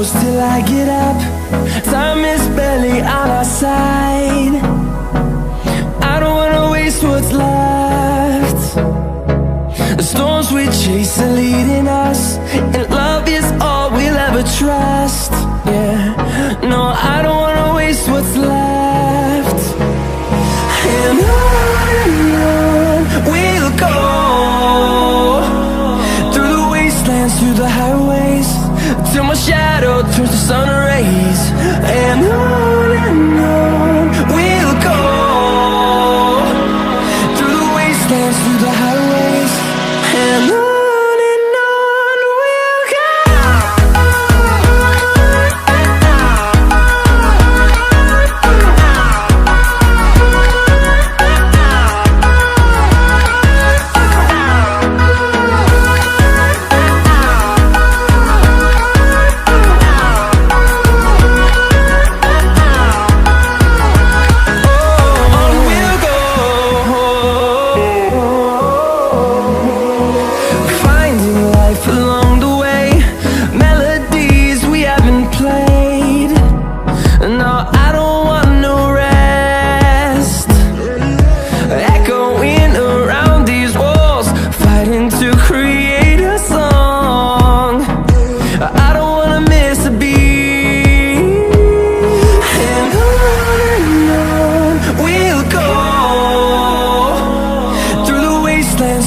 close till I get up. Time is barely on our side. I don't wanna waste what's left. The storms we chase are leading us, and love is all we'll ever trust. Yeah, no, I don't wanna waste what's left. And on we'll go, through the wastelands, through the highways, till my shadow turns to sun rays. And on we'll go, through the wastelands, through the highways, and on we'll go.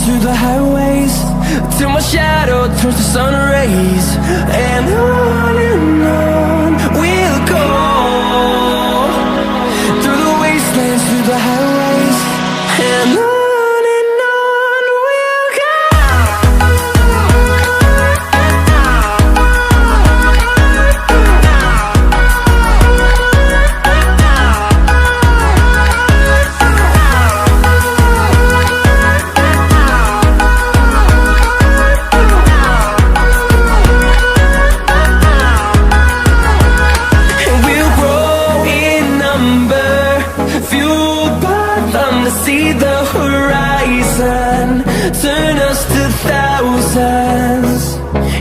Through the highways, till my shadow turns to sun rays. And on we'll go, through the wastelands, through the highways, and on we'll go. See the horizon turn us to thousands,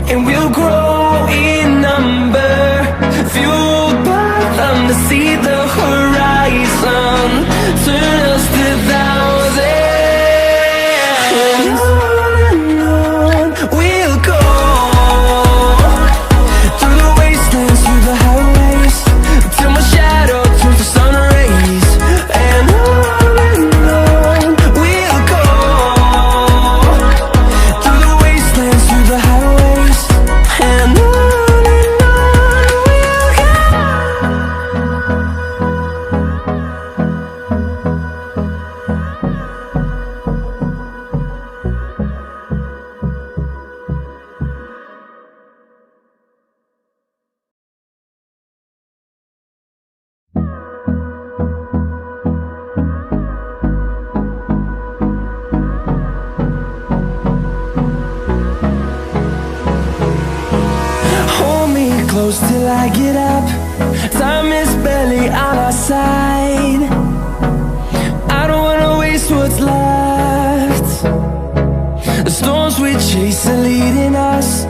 and we'll grow in number, fueled by them. To see the horizon turn us to thousands, and on we'll go, through the wastelands, through the highways, till my shadow turns to sun rays. And close till I get up. Time is barely on our side. I don't wanna waste what's left. The storms we chase are leading us,